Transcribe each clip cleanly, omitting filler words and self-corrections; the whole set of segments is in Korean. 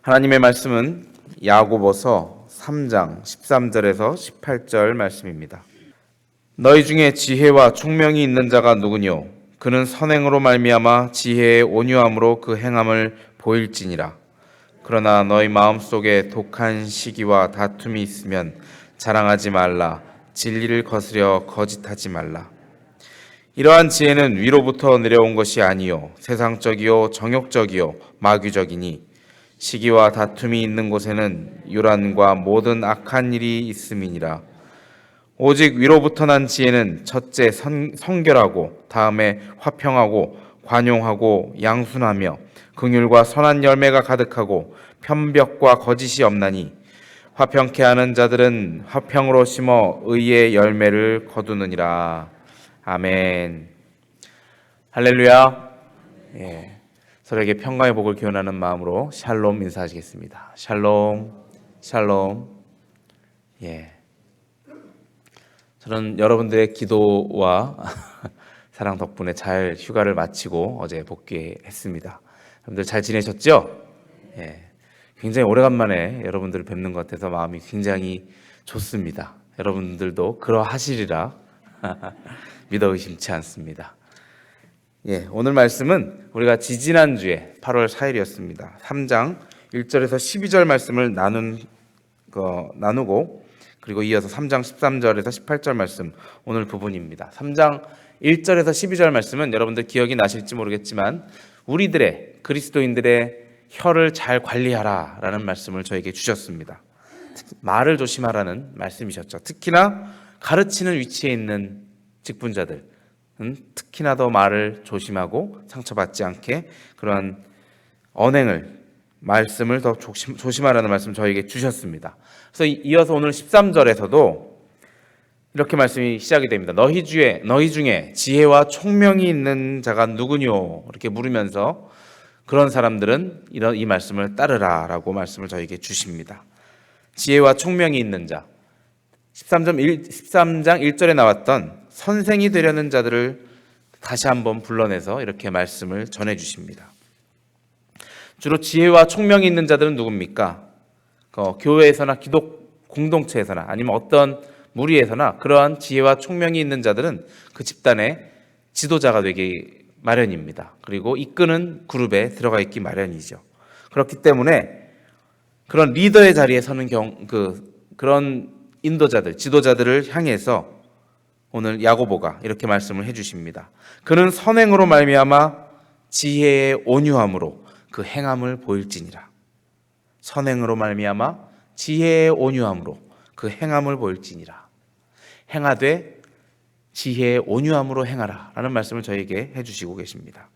하나님의 말씀은 야고보서 3장 13절에서 18절 말씀입니다. 너희 중에 지혜와 총명이 있는 자가 누구뇨? 그는 선행으로 말미암아 지혜의 온유함으로 그 행함을 보일지니라. 그러나 너희 마음속에 독한 시기와 다툼이 있으면 자랑하지 말라. 진리를 거스려 거짓하지 말라. 이러한 지혜는 위로부터 내려온 것이 아니요 세상적이요 정욕적이요 마귀적이니 시기와 다툼이 있는 곳에는 요란과 모든 악한 일이 있음이니라. 오직 위로부터 난 지혜는 첫째 성결하고 다음에 화평하고 관용하고 양순하며 긍휼과 선한 열매가 가득하고 편벽과 거짓이 없나니 화평케 하는 자들은 화평으로 심어 의의 열매를 거두느니라. 아멘. 할렐루야. 예. 서로에게 평강의 복을 기원하는 마음으로 샬롬 인사하시겠습니다. 샬롬, 샬롬. 예. 저는 여러분들의 기도와 사랑 덕분에 잘 휴가를 마치고 어제 복귀했습니다. 여러분들 잘 지내셨죠? 예. 굉장히 오래간만에 여러분들을 뵙는 것 같아서 마음이 굉장히 좋습니다. 여러분들도 그러하시리라 믿어 의심치 않습니다. 예, 오늘 말씀은 우리가 지지난주에 8월 4일이었습니다. 3장 1절에서 12절 말씀을 나누고 그리고 이어서 3장 13절에서 18절 말씀 오늘 부분입니다. 3장 1절에서 12절 말씀은 여러분들 기억이 나실지 모르겠지만 우리들의 그리스도인들의 혀를 잘 관리하라 라는 말씀을 저에게 주셨습니다. 말을 조심하라는 말씀이셨죠. 특히나 가르치는 위치에 있는 직분자들 특히나 더 말을 조심하고 상처받지 않게 그러한 말씀을 더 조심하라는 말씀 저에게 주셨습니다. 그래서 이어서 오늘 13절에서도 이렇게 말씀이 시작이 됩니다. 너희 중에 지혜와 총명이 있는 자가 누구뇨? 이렇게 물으면서 그런 사람들은 이 말씀을 따르라라고 말씀을 저에게 주십니다. 지혜와 총명이 있는 자. 13장 1절에 나왔던 선생이 되려는 자들을 다시 한번 불러내서 이렇게 말씀을 전해주십니다. 주로 지혜와 총명이 있는 자들은 누굽니까? 교회에서나 기독 공동체에서나 아니면 어떤 무리에서나 그러한 지혜와 총명이 있는 자들은 그 집단의 지도자가 되기 마련입니다. 그리고 이끄는 그룹에 들어가 있기 마련이죠. 그렇기 때문에 그런 리더의 자리에 서는 그런 인도자들, 지도자들을 향해서 오늘 야고보가 이렇게 말씀을 해주십니다. 그는 선행으로 말미암아 지혜의 온유함으로 그 행함을 보일지니라. 선행으로 말미암아 지혜의 온유함으로 그 행함을 보일지니라. 행하되 지혜의 온유함으로 행하라 라는 말씀을 저에게 해주시고 계십니다.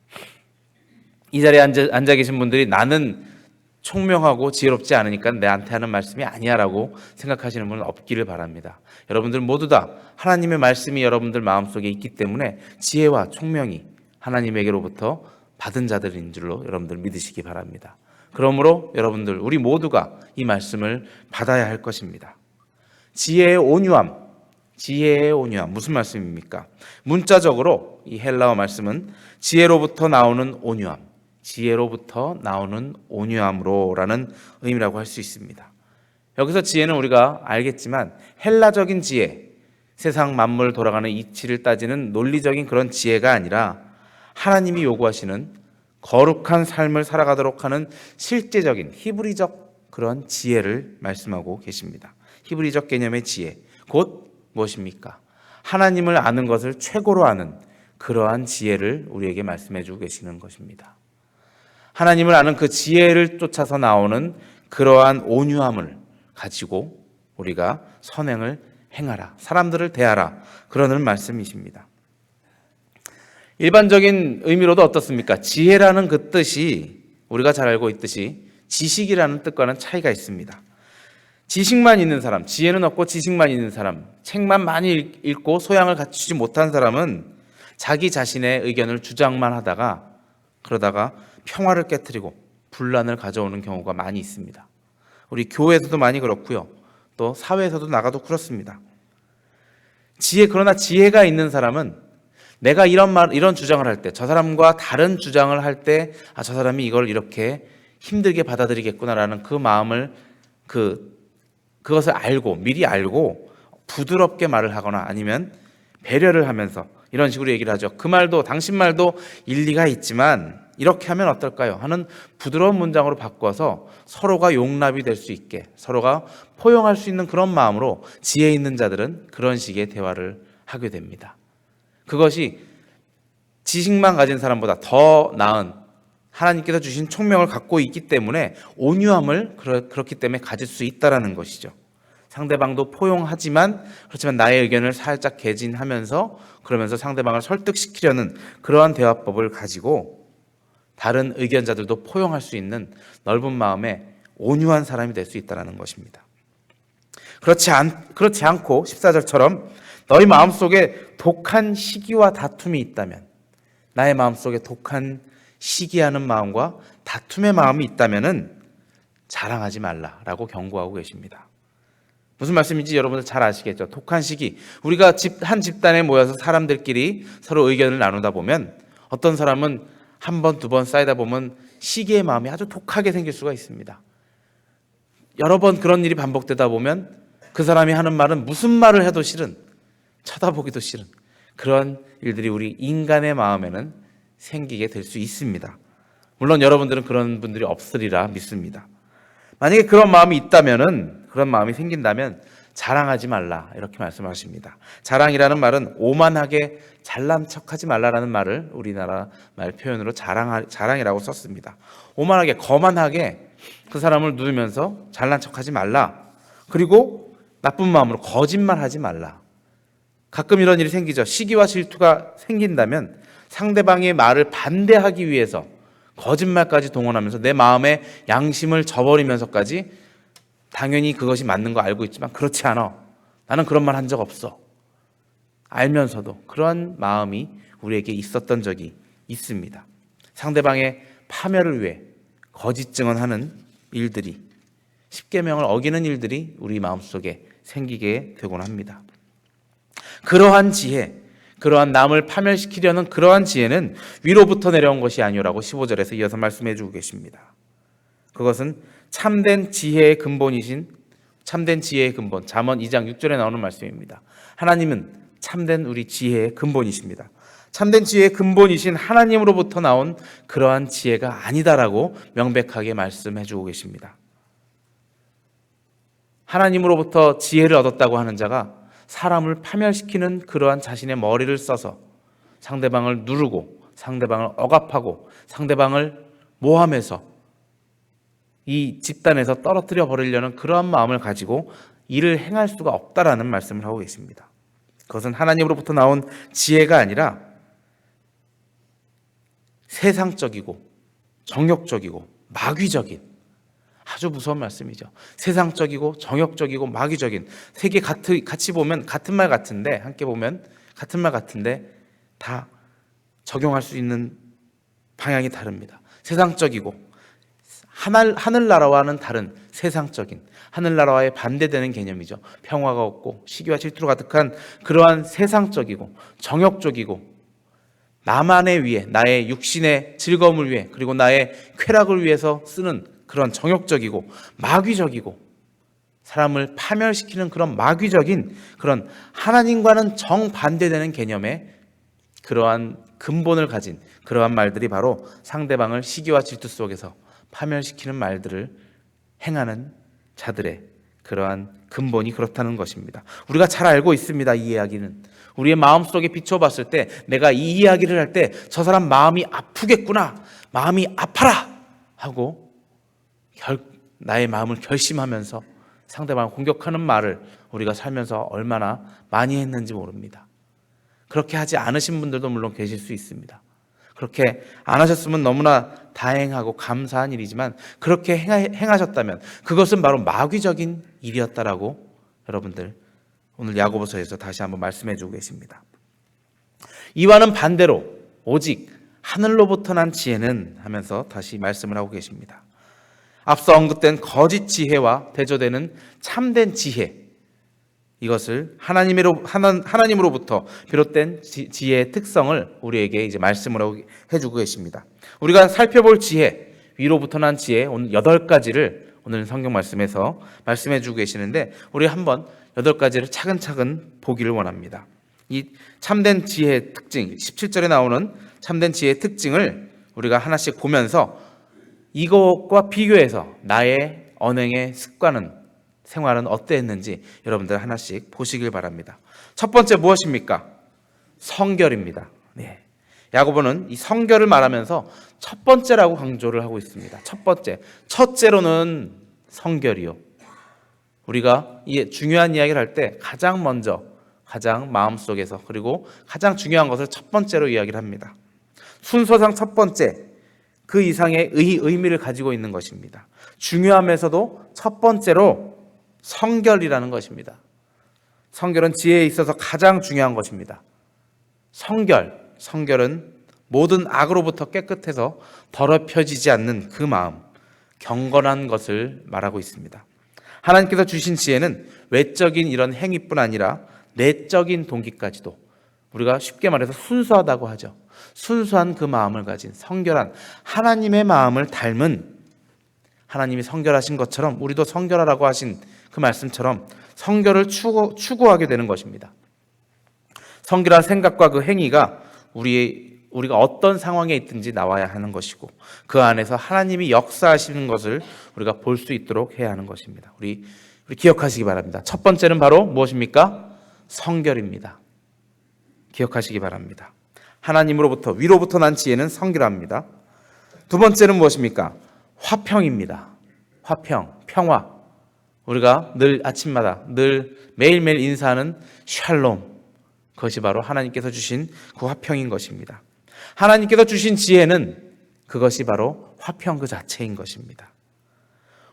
이 자리에 앉아 계신 분들이 나는 총명하고 지혜롭지 않으니까 내한테 하는 말씀이 아니야 라고 생각하시는 분은 없기를 바랍니다. 여러분들 모두 다 하나님의 말씀이 여러분들 마음속에 있기 때문에 지혜와 총명이 하나님에게로부터 받은 자들인 줄로 여러분들 믿으시기 바랍니다. 그러므로 여러분들 우리 모두가 이 말씀을 받아야 할 것입니다. 지혜의 온유함 무슨 말씀입니까? 문자적으로 이 헬라어 말씀은 지혜로부터 나오는 온유함으로라는 의미라고 할 수 있습니다. 여기서 지혜는 우리가 알겠지만 헬라적인 지혜, 세상 만물 돌아가는 이치를 따지는 논리적인 그런 지혜가 아니라 하나님이 요구하시는 거룩한 삶을 살아가도록 하는 실제적인 히브리적 그런 지혜를 말씀하고 계십니다. 히브리적 개념의 지혜, 곧 무엇입니까? 하나님을 아는 것을 최고로 아는 그러한 지혜를 우리에게 말씀해 주고 계시는 것입니다. 하나님을 아는 그 지혜를 쫓아서 나오는 그러한 온유함을 가지고 우리가 선행을 행하라, 사람들을 대하라, 그러는 말씀이십니다. 일반적인 의미로도 어떻습니까? 지혜라는 그 뜻이 우리가 잘 알고 있듯이 지식이라는 뜻과는 차이가 있습니다. 지식만 있는 사람, 지혜는 없고 지식만 있는 사람, 책만 많이 읽고 소양을 갖추지 못한 사람은 자기 자신의 의견을 주장만 하다가 그러다가 평화를 깨트리고 분란을 가져오는 경우가 많이 있습니다. 우리 교회에서도 많이 그렇고요. 또 사회에서도 나가도 그렇습니다. 그러나 지혜가 있는 사람은 내가 이런 주장을 할 때, 저 사람과 다른 주장을 할 때, 저 사람이 이걸 이렇게 힘들게 받아들이겠구나라는 그 마음을 그것을 알고 미리 알고 부드럽게 말을 하거나 아니면 배려를 하면서 이런 식으로 얘기를 하죠. 그 말도 당신 말도 일리가 있지만 이렇게 하면 어떨까요? 하는 부드러운 문장으로 바꿔서 서로가 용납이 될 수 있게 서로가 포용할 수 있는 그런 마음으로 지혜 있는 자들은 그런 식의 대화를 하게 됩니다. 그것이 지식만 가진 사람보다 더 나은 하나님께서 주신 총명을 갖고 있기 때문에 온유함을 그렇기 때문에 가질 수 있다라는 것이죠. 상대방도 포용하지만 그렇지만 나의 의견을 살짝 개진하면서 그러면서 상대방을 설득시키려는 그러한 대화법을 가지고 다른 의견자들도 포용할 수 있는 넓은 마음의 온유한 사람이 될 수 있다는 것입니다. 그렇지 않고 14절처럼 너희 마음속에 독한 시기와 다툼이 있다면, 나의 마음속에 독한 시기하는 마음과 다툼의 마음이 있다면은 자랑하지 말라라고 경고하고 계십니다. 무슨 말씀인지 여러분들 잘 아시겠죠? 독한 시기. 우리가 한 집단에 모여서 사람들끼리 서로 의견을 나누다 보면 어떤 사람은 한 번, 두 번 쌓이다 보면 시기의 마음이 아주 독하게 생길 수가 있습니다. 여러 번 그런 일이 반복되다 보면 그 사람이 하는 말은 무슨 말을 해도 싫은, 쳐다보기도 싫은 그런 일들이 우리 인간의 마음에는 생기게 될 수 있습니다. 물론 여러분들은 그런 분들이 없으리라 믿습니다. 만약에 그런 마음이 있다면은, 그런 마음이 생긴다면 자랑하지 말라 이렇게 말씀하십니다. 자랑이라는 말은 오만하게 잘난 척하지 말라라는 말을 우리나라 말 표현으로 자랑이라고 썼습니다. 오만하게 거만하게 그 사람을 누르면서 잘난 척하지 말라. 그리고 나쁜 마음으로 거짓말하지 말라. 가끔 이런 일이 생기죠. 시기와 질투가 생긴다면 상대방의 말을 반대하기 위해서 거짓말까지 동원하면서 내 마음의 양심을 저버리면서까지 당연히 그것이 맞는 거 알고 있지만 그렇지 않아. 나는 그런 말 한 적 없어. 알면서도 그런 마음이 우리에게 있었던 적이 있습니다. 상대방의 파멸을 위해 거짓 증언하는 일들이, 십계명을 어기는 일들이 우리 마음속에 생기게 되곤 합니다. 그러한 지혜, 그러한 남을 파멸시키려는 그러한 지혜는 위로부터 내려온 것이 아니오라고 15절에서 이어서 말씀해 주고 계십니다. 그것은 참된 지혜의 근본, 잠언 2장 6절에 나오는 말씀입니다. 하나님은 참된 우리 지혜의 근본이십니다. 참된 지혜의 근본이신 하나님으로부터 나온 그러한 지혜가 아니다라고 명백하게 말씀해 주고 계십니다. 하나님으로부터 지혜를 얻었다고 하는 자가 사람을 파멸시키는 그러한 자신의 머리를 써서 상대방을 누르고 상대방을 억압하고 상대방을 모함해서 이 집단에서 떨어뜨려 버리려는 그러한 마음을 가지고 일을 행할 수가 없다라는 말씀을 하고 계십니다. 그것은 하나님으로부터 나온 지혜가 아니라 세상적이고 정욕적이고 마귀적인, 아주 무서운 말씀이죠. 세상적이고 정욕적이고 마귀적인, 세 개 같이 보면 같은 말 같은데, 함께 보면 같은 말 같은데 다 적용할 수 있는 방향이 다릅니다. 세상적이고 하늘나라와는 다른 세상적인, 하늘나라와의 반대되는 개념이죠. 평화가 없고 시기와 질투로 가득한 그러한 세상적이고 정욕적이고 나만의 위해, 나의 육신의 즐거움을 위해, 그리고 나의 쾌락을 위해서 쓰는 그런 정욕적이고 마귀적이고 사람을 파멸시키는 그런 마귀적인, 그런 하나님과는 정반대되는 개념의 그러한 근본을 가진 그러한 말들이 바로 상대방을 시기와 질투 속에서 파멸시키는 말들을 행하는 자들의 그러한 근본이 그렇다는 것입니다. 우리가 잘 알고 있습니다. 이 이야기는 우리의 마음속에 비춰봤을 때, 내가 이 이야기를 할 때 저 사람 마음이 아프겠구나, 마음이 아파라 하고 나의 마음을 결심하면서 상대방을 공격하는 말을 우리가 살면서 얼마나 많이 했는지 모릅니다. 그렇게 하지 않으신 분들도 물론 계실 수 있습니다. 그렇게 안 하셨으면 너무나 다행하고 감사한 일이지만, 그렇게 행하셨다면 그것은 바로 마귀적인 일이었다라고 여러분들 오늘 야고보서에서 다시 한번 말씀해 주고 계십니다. 이와는 반대로 오직 하늘로부터 난 지혜는 하면서 다시 말씀을 하고 계십니다. 앞서 언급된 거짓 지혜와 대조되는 참된 지혜, 이것을 하나님으로부터 비롯된 지혜의 특성을 우리에게 이제 말씀을 해주고 계십니다. 우리가 살펴볼 지혜, 위로부터 난 지혜 오늘 8가지를 오늘 성경 말씀에서 말씀해 주고 계시는데 우리 한번 8가지를 차근차근 보기를 원합니다. 이 참된 지혜의 특징, 17절에 나오는 참된 지혜의 특징을 우리가 하나씩 보면서 이것과 비교해서 나의 언행의 습관은, 생활은 어땠는지 여러분들 하나씩 보시길 바랍니다. 첫 번째 무엇입니까? 성결입니다. 네. 야고보는 이 성결을 말하면서 첫 번째라고 강조를 하고 있습니다. 첫 번째, 첫째로는 성결이요. 우리가 이 중요한 이야기를 할 때 가장 먼저, 가장 마음속에서, 그리고 가장 중요한 것을 첫 번째로 이야기를 합니다. 순서상 첫 번째, 그 이상의 의미를 가지고 있는 것입니다. 중요하면서도 첫 번째로 성결이라는 것입니다. 성결은 지혜에 있어서 가장 중요한 것입니다. 성결은 모든 악으로부터 깨끗해서 더럽혀지지 않는 그 마음, 경건한 것을 말하고 있습니다. 하나님께서 주신 지혜는 외적인 이런 행위뿐 아니라 내적인 동기까지도, 우리가 쉽게 말해서 순수하다고 하죠. 순수한 그 마음을 가진 성결한 하나님의 마음을 닮은, 하나님이 성결하신 것처럼 우리도 성결하라고 하신 그 말씀처럼 성결을 추구하게 되는 것입니다. 성결한 생각과 그 행위가 우리가 어떤 상황에 있든지 나와야 하는 것이고, 그 안에서 하나님이 역사하시는 것을 우리가 볼 수 있도록 해야 하는 것입니다. 우리 기억하시기 바랍니다. 첫 번째는 바로 무엇입니까? 성결입니다. 기억하시기 바랍니다. 하나님으로부터, 위로부터 난 지혜는 성결합니다. 두 번째는 무엇입니까? 화평입니다. 화평, 평화. 우리가 늘 아침마다, 늘 매일매일 인사하는 샬롬, 그것이 바로 하나님께서 주신 그 화평인 것입니다. 하나님께서 주신 지혜는 그것이 바로 화평 그 자체인 것입니다.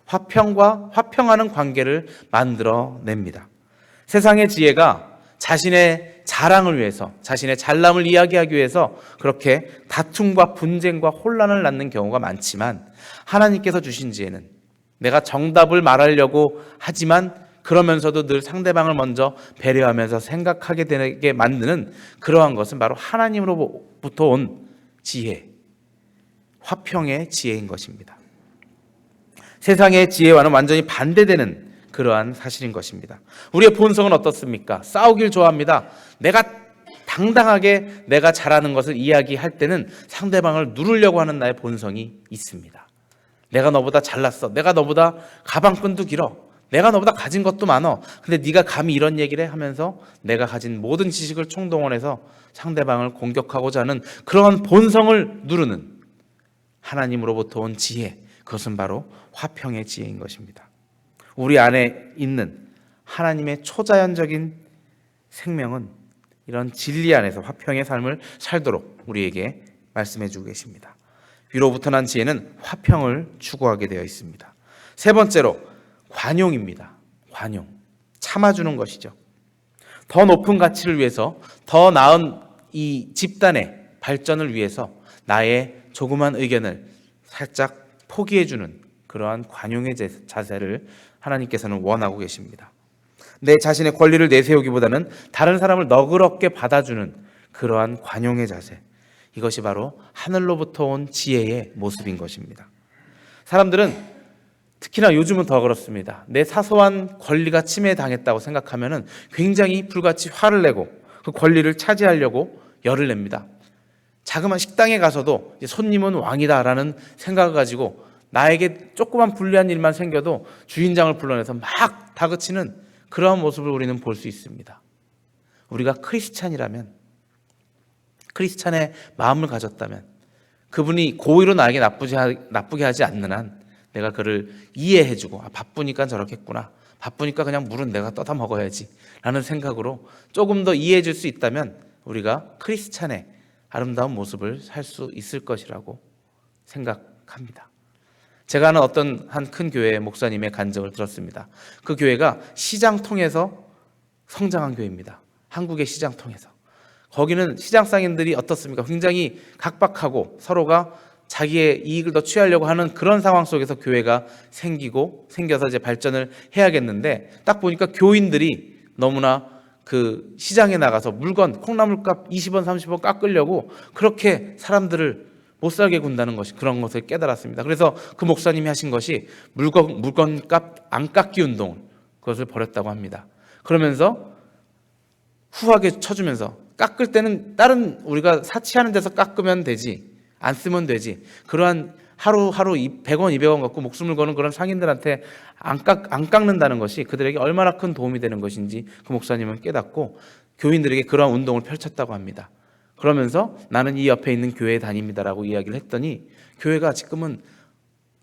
화평과 화평하는 관계를 만들어냅니다. 세상의 지혜가 자신의 자랑을 위해서, 자신의 잘남을 이야기하기 위해서 그렇게 다툼과 분쟁과 혼란을 낳는 경우가 많지만, 하나님께서 주신 지혜는 내가 정답을 말하려고 하지만 그러면서도 늘 상대방을 먼저 배려하면서 생각하게 되게 만드는 그러한 것은 바로 하나님으로부터 온 지혜, 화평의 지혜인 것입니다. 세상의 지혜와는 완전히 반대되는 그러한 사실인 것입니다. 우리의 본성은 어떻습니까? 싸우길 좋아합니다. 내가 당당하게 내가 잘하는 것을 이야기할 때는 상대방을 누르려고 하는 나의 본성이 있습니다. 내가 너보다 잘났어. 내가 너보다 가방끈도 길어. 내가 너보다 가진 것도 많어. 근데 네가 감히 이런 얘기를 해 하면서 내가 가진 모든 지식을 총동원해서 상대방을 공격하고자 하는 그러한 본성을 누르는 하나님으로부터 온 지혜, 그것은 바로 화평의 지혜인 것입니다. 우리 안에 있는 하나님의 초자연적인 생명은 이런 진리 안에서 화평의 삶을 살도록 우리에게 말씀해 주고 계십니다. 위로부터 난 지혜는 화평을 추구하게 되어 있습니다. 세 번째로 관용입니다. 관용, 참아주는 것이죠. 더 높은 가치를 위해서, 더 나은 이 집단의 발전을 위해서 나의 조그만 의견을 살짝 포기해주는 그러한 관용의 자세를 하나님께서는 원하고 계십니다. 내 자신의 권리를 내세우기보다는 다른 사람을 너그럽게 받아주는 그러한 관용의 자세, 이것이 바로 하늘로부터 온 지혜의 모습인 것입니다. 사람들은 특히나 요즘은 더 그렇습니다. 내 사소한 권리가 침해당했다고 생각하면 굉장히 불같이 화를 내고 그 권리를 차지하려고 열을 냅니다. 자그마한 식당에 가서도 손님은 왕이다라는 생각을 가지고 나에게 조그만 불리한 일만 생겨도 주인장을 불러내서 막 다그치는 그러한 모습을 우리는 볼 수 있습니다. 우리가 크리스찬이라면, 크리스찬의 마음을 가졌다면, 그분이 고의로 나에게 나쁘게 하지 않는 한 내가 그를 이해해주고, 바쁘니까 저렇겠구나, 바쁘니까 그냥 물은 내가 떠다 먹어야지 라는 생각으로 조금 더 이해해 줄 수 있다면 우리가 크리스찬의 아름다운 모습을 살 수 있을 것이라고 생각합니다. 제가 아는 어떤 한 큰 교회의 목사님의 간증을 들었습니다. 그 교회가 시장 통해서 성장한 교회입니다. 한국의 시장 통해서. 거기는 시장 상인들이 어떻습니까? 굉장히 각박하고 서로가 자기의 이익을 더 취하려고 하는 그런 상황 속에서 교회가 생겨서 이제 발전을 해야겠는데, 딱 보니까 교인들이 너무나 그 시장에 나가서 물건, 콩나물값 20원, 30원 깎으려고 그렇게 사람들을 못 살게 군다는 것이 그런 것을 깨달았습니다. 그래서 그 목사님이 하신 것이 물건값 안 깎기 운동, 그것을 벌였다고 합니다. 그러면서 후하게 쳐주면서, 깎을 때는 다른 우리가 사치하는 데서 깎으면 되지, 안 쓰면 되지, 그러한 하루 100원 200원 갖고 목숨을 거는 그런 상인들한테 안 깎는다는 것이 그들에게 얼마나 큰 도움이 되는 것인지 그 목사님은 깨닫고 교인들에게 그러한 운동을 펼쳤다고 합니다. 그러면서 나는 이 옆에 있는 교회에 다닙니다라고 이야기를 했더니 교회가 지금은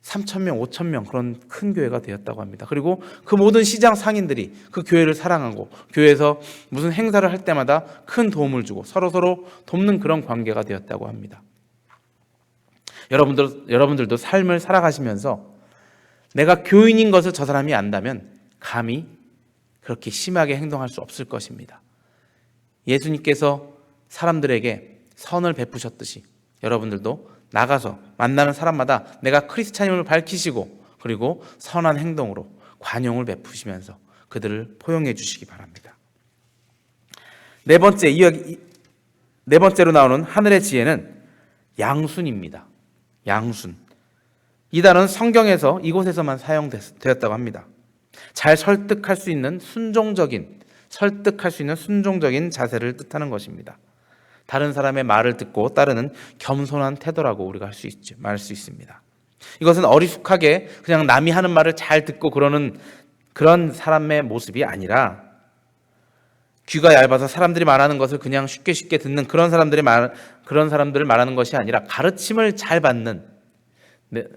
3,000명, 5,000명 그런 큰 교회가 되었다고 합니다. 그리고 그 모든 시장 상인들이 그 교회를 사랑하고 교회에서 무슨 행사를 할 때마다 큰 도움을 주고 서로 돕는 그런 관계가 되었다고 합니다. 여러분들도 삶을 살아가시면서 내가 교인인 것을 저 사람이 안다면 감히 그렇게 심하게 행동할 수 없을 것입니다. 예수님께서 사람들에게 선을 베푸셨듯이 여러분들도 나가서 만나는 사람마다 내가 크리스찬임을 밝히시고 그리고 선한 행동으로 관용을 베푸시면서 그들을 포용해 주시기 바랍니다. 네 번째로 나오는 하늘의 지혜는 양순입니다. 양순. 이 단어는 성경에서 이곳에서만 사용되었다고 합니다. 잘 설득할 수 있는 순종적인 자세를 뜻하는 것입니다. 다른 사람의 말을 듣고 따르는 겸손한 태도라고 우리가 말할 수 있습니다. 이것은 어리숙하게 그냥 남이 하는 말을 잘 듣고 그러는 그런 사람의 모습이 아니라 귀가 얇아서 사람들이 말하는 것을 그냥 쉽게 듣는 그런 사람들을 말하는 것이 아니라 가르침을 잘 받는,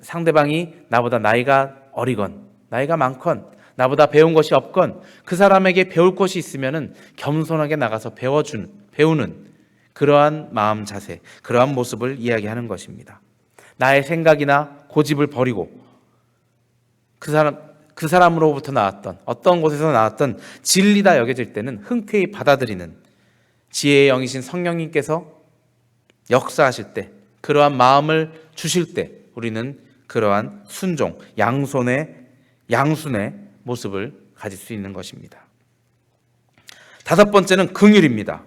상대방이 나보다 나이가 어리건 나이가 많건 나보다 배운 것이 없건 그 사람에게 배울 것이 있으면은 겸손하게 나가서 배우는 그러한 마음 자세, 그러한 모습을 이야기하는 것입니다. 나의 생각이나 고집을 버리고 그 사람으로부터 나왔던 어떤 곳에서 나왔던 진리다 여겨질 때는 흔쾌히 받아들이는 지혜의 영이신 성령님께서 역사하실 때, 그러한 마음을 주실 때 우리는 그러한 순종, 양순의 모습을 가질 수 있는 것입니다. 다섯 번째는 긍휼입니다.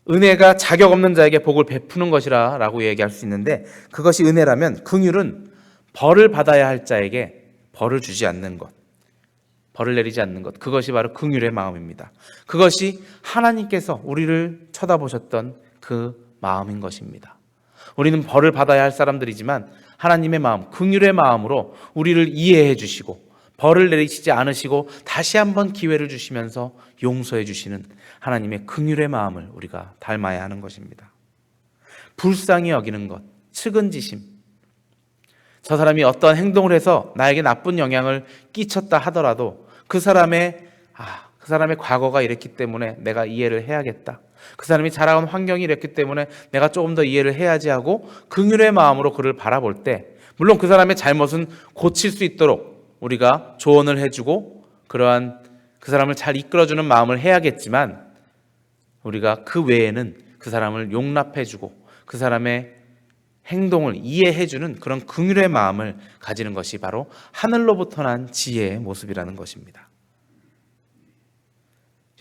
은혜가 자격 없는 자에게 복을 베푸는 것이라고 얘기할 수 있는데, 그것이 은혜라면 긍휼은 벌을 받아야 할 자에게 벌을 주지 않는 것, 벌을 내리지 않는 것, 그것이 바로 긍휼의 마음입니다. 그것이 하나님께서 우리를 쳐다보셨던 그 마음인 것입니다. 우리는 벌을 받아야 할 사람들이지만 하나님의 마음, 긍휼의 마음으로 우리를 이해해 주시고 벌을 내리시지 않으시고 다시 한번 기회를 주시면서 용서해 주시는 하나님의 긍휼의 마음을 우리가 닮아야 하는 것입니다. 불쌍히 여기는 것, 측은지심. 저 사람이 어떤 행동을 해서 나에게 나쁜 영향을 끼쳤다 하더라도 그 사람의 과거가 이랬기 때문에 내가 이해를 해야겠다. 그 사람이 자라온 환경이 이랬기 때문에 내가 조금 더 이해를 해야지 하고 긍휼의 마음으로 그를 바라볼 때, 물론 그 사람의 잘못은 고칠 수 있도록 우리가 조언을 해주고 그러한 그 사람을 잘 이끌어주는 마음을 해야겠지만, 우리가 그 외에는 그 사람을 용납해주고 그 사람의 행동을 이해해주는 그런 긍휼의 마음을 가지는 것이 바로 하늘로부터 난 지혜의 모습이라는 것입니다.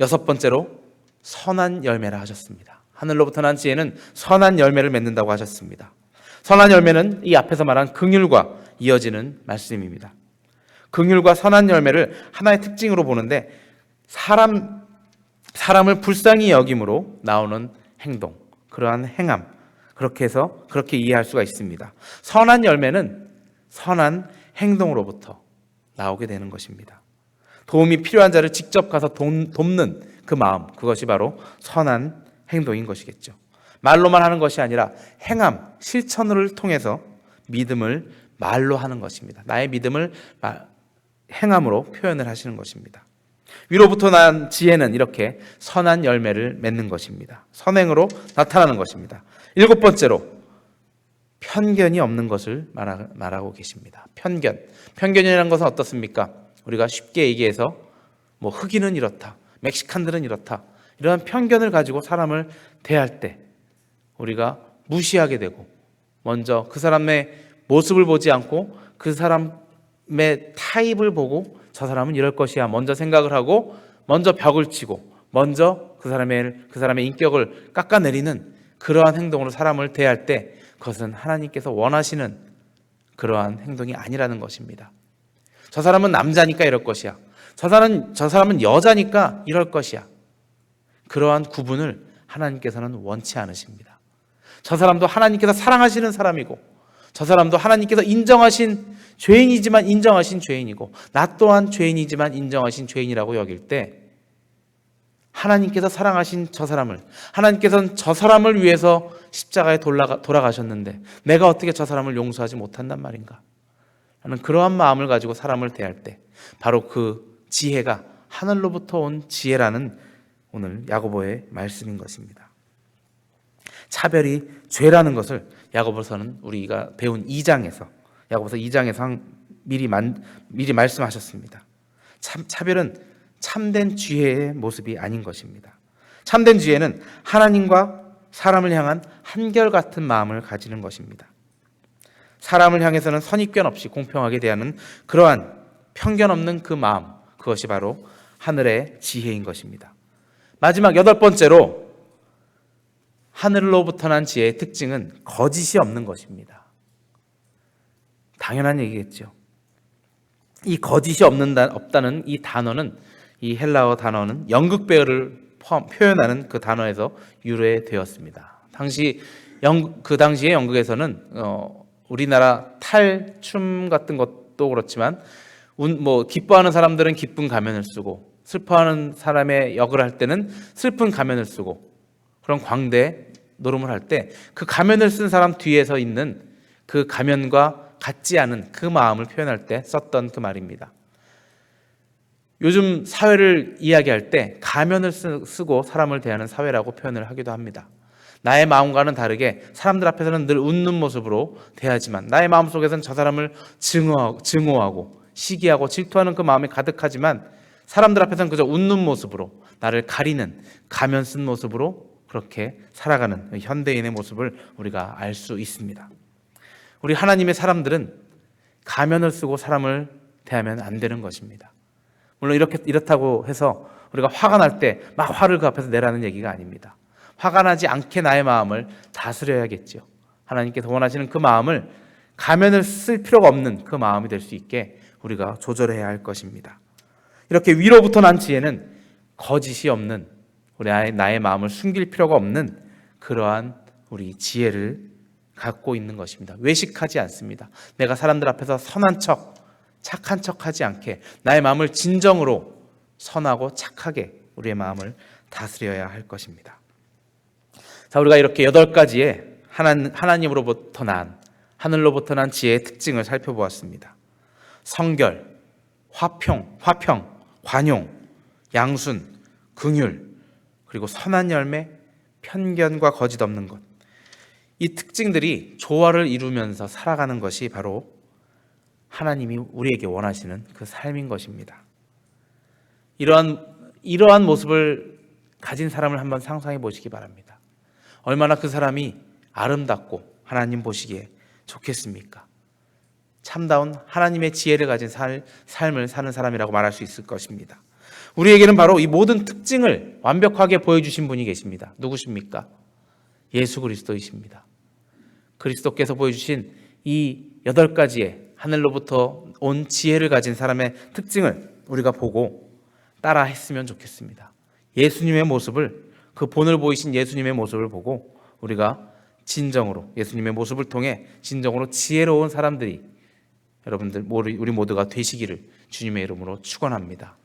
여섯 번째로 선한 열매라 하셨습니다. 하늘로부터 난 지혜는 선한 열매를 맺는다고 하셨습니다. 선한 열매는 이 앞에서 말한 긍휼과 이어지는 말씀입니다. 긍휼과 선한 열매를 하나의 특징으로 보는데, 사람을 불쌍히 여김으로 나오는 행동, 그러한 행함, 그렇게 해서 그렇게 이해할 수가 있습니다. 선한 열매는 선한 행동으로부터 나오게 되는 것입니다. 도움이 필요한 자를 직접 가서 돕는 그 마음, 그것이 바로 선한 행동인 것이겠죠. 말로만 하는 것이 아니라 행함, 실천을 통해서 믿음을 말로 하는 것입니다. 나의 믿음을 행함으로 표현을 하시는 것입니다. 위로부터 난 지혜는 이렇게 선한 열매를 맺는 것입니다. 선행으로 나타나는 것입니다. 일곱 번째로 편견이 없는 것을 말하고 계십니다. 편견이라는 것은 어떻습니까? 우리가 쉽게 얘기해서 흑인은 이렇다, 멕시칸들은 이렇다, 이러한 편견을 가지고 사람을 대할 때 우리가 무시하게 되고, 먼저 그 사람의 모습을 보지 않고 그 사람의 타입을 보고 저 사람은 이럴 것이야 먼저 생각을 하고 먼저 벽을 치고 먼저 그 사람의 인격을 깎아내리는 그러한 행동으로 사람을 대할 때 그것은 하나님께서 원하시는 그러한 행동이 아니라는 것입니다. 저 사람은 남자니까 이럴 것이야. 저 사람은 여자니까 이럴 것이야. 그러한 구분을 하나님께서는 원치 않으십니다. 저 사람도 하나님께서 사랑하시는 사람이고, 저 사람도 하나님께서 인정하신 죄인이지만 인정하신 죄인이고, 나 또한 죄인이지만 인정하신 죄인이라고 여길 때, 하나님께서 사랑하신 저 사람을, 하나님께서는 저 사람을 위해서 십자가에 돌아가셨는데 내가 어떻게 저 사람을 용서하지 못한단 말인가 하는 그러한 마음을 가지고 사람을 대할 때, 바로 그 지혜가 하늘로부터 온 지혜라는 오늘 야고보의 말씀인 것입니다. 차별이 죄라는 것을 야고보서는 우리가 배운 2장에서, 야고보서 2장에서 미리 말씀하셨습니다. 차별은 참된 지혜의 모습이 아닌 것입니다. 참된 지혜는 하나님과 사람을 향한 한결같은 마음을 가지는 것입니다. 사람을 향해서는 선입견 없이 공평하게 대하는 그러한 편견 없는 그 마음, 그것이 바로 하늘의 지혜인 것입니다. 마지막 8번째로 하늘로부터 난 지혜의 특징은 거짓이 없는 것입니다. 당연한 얘기겠죠. 이 거짓이 없다는 이 단어는, 이 헬라어 단어는 연극배우를 표현하는 그 단어에서 유래되었습니다. 그 당시에 연극에서는 우리나라 탈춤 같은 것도 그렇지만 기뻐하는 사람들은 기쁜 가면을 쓰고, 슬퍼하는 사람의 역을 할 때는 슬픈 가면을 쓰고, 그런 광대 노름을 할 때 그 가면을 쓴 사람 뒤에서 있는 그 가면과 같지 않은 그 마음을 표현할 때 썼던 그 말입니다. 요즘 사회를 이야기할 때 가면을 쓰고 사람을 대하는 사회라고 표현을 하기도 합니다. 나의 마음과는 다르게 사람들 앞에서는 늘 웃는 모습으로 대하지만 나의 마음속에서는 저 사람을 증오하고 시기하고 질투하는 그 마음이 가득하지만 사람들 앞에서는 그저 웃는 모습으로, 나를 가리는 가면 쓴 모습으로 그렇게 살아가는 현대인의 모습을 우리가 알 수 있습니다. 우리 하나님의 사람들은 가면을 쓰고 사람을 대하면 안 되는 것입니다. 물론 이렇다고 해서 우리가 화가 날 때 막 화를 그 앞에서 내라는 얘기가 아닙니다. 화가 나지 않게 나의 마음을 다스려야겠죠. 하나님께서 원하시는 그 마음을 가면을 쓸 필요가 없는 그 마음이 될 수 있게 우리가 조절해야 할 것입니다. 이렇게 위로부터 난 지혜는 거짓이 없는, 나의 마음을 숨길 필요가 없는 그러한 우리 지혜를 갖고 있는 것입니다. 외식하지 않습니다. 내가 사람들 앞에서 선한 척, 착한 척하지 않게 나의 마음을 진정으로 선하고 착하게 우리의 마음을 다스려야 할 것입니다. 자, 우리가 이렇게 8가지의 하나님으로부터 난, 하늘로부터 난 지혜의 특징을 살펴보았습니다. 성결, 화평, 관용, 양순, 긍휼, 그리고 선한 열매, 편견과 거짓 없는 것. 이 특징들이 조화를 이루면서 살아가는 것이 바로 하나님이 우리에게 원하시는 그 삶인 것입니다. 이러한 모습을 가진 사람을 한번 상상해 보시기 바랍니다. 얼마나 그 사람이 아름답고 하나님 보시기에 좋겠습니까? 참다운 하나님의 지혜를 가진 삶을 사는 사람이라고 말할 수 있을 것입니다. 우리에게는 바로 이 모든 특징을 완벽하게 보여주신 분이 계십니다. 누구십니까? 예수 그리스도이십니다. 그리스도께서 보여주신 이 8가지의 하늘로부터 온 지혜를 가진 사람의 특징을 우리가 보고 따라 했으면 좋겠습니다. 예수님의 모습을, 그 본을 보이신 예수님의 모습을 보고 우리가 진정으로, 예수님의 모습을 통해 진정으로 지혜로운 사람들이, 여러분들 우리 모두가 되시기를 주님의 이름으로 축원합니다.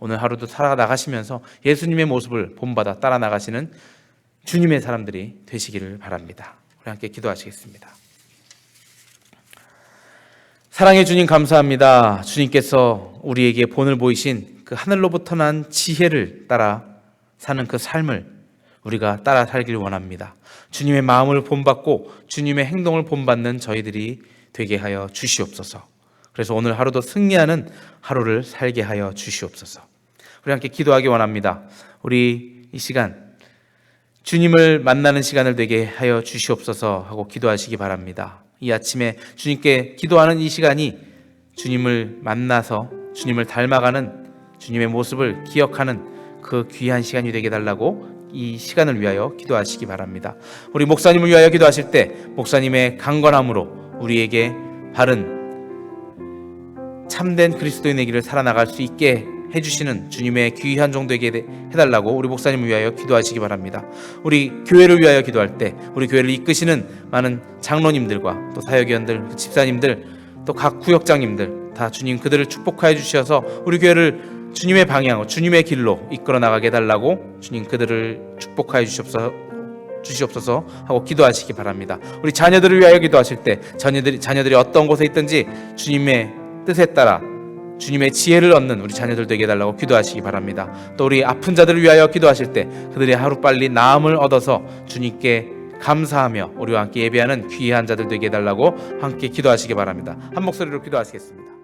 오늘 하루도 살아나가시면서 예수님의 모습을 본받아 따라 나가시는 주님의 사람들이 되시기를 바랍니다. 우리 함께 기도하시겠습니다. 사랑해 주님 감사합니다. 주님께서 우리에게 본을 보이신 그 하늘로부터 난 지혜를 따라 사는 그 삶을 우리가 따라 살길 원합니다. 주님의 마음을 본받고 주님의 행동을 본받는 저희들이 되게 하여 주시옵소서. 그래서 오늘 하루도 승리하는 하루를 살게 하여 주시옵소서. 우리 함께 기도하기 원합니다. 우리 이 시간 주님을 만나는 시간을 되게 하여 주시옵소서 하고 기도하시기 바랍니다. 이 아침에 주님께 기도하는 이 시간이 주님을 만나서 주님을 닮아가는, 주님의 모습을 기억하는 그 귀한 시간이 되게 달라고 이 시간을 위하여 기도하시기 바랍니다. 우리 목사님을 위하여 기도하실 때 목사님의 강건함으로 우리에게 바른 참된 그리스도인의 길을 살아나갈 수 있게 해주시는 주님의 귀한 종되게 해달라고 우리 목사님을 위하여 기도하시기 바랍니다. 우리 교회를 위하여 기도할 때 우리 교회를 이끄시는 많은 장로님들과 또 사역위원들, 집사님들, 또 각 구역장님들 다 주님 그들을 축복하여 주셔서 우리 교회를 주님의 방향, 주님의 길로 이끌어 나가게 해달라고 주님 그들을 축복하여 주시옵소서 하고 기도하시기 바랍니다. 우리 자녀들을 위하여 기도하실 때 자녀들이 어떤 곳에 있든지 주님의 뜻에 따라 주님의 지혜를 얻는 우리 자녀들 되게 해달라고 기도하시기 바랍니다. 또 우리 아픈 자들을 위하여 기도하실 때 그들이 하루빨리 나음을 얻어서 주님께 감사하며 우리와 함께 예배하는 귀한 자들 되게 해달라고 함께 기도하시기 바랍니다. 한 목소리로 기도하시겠습니다.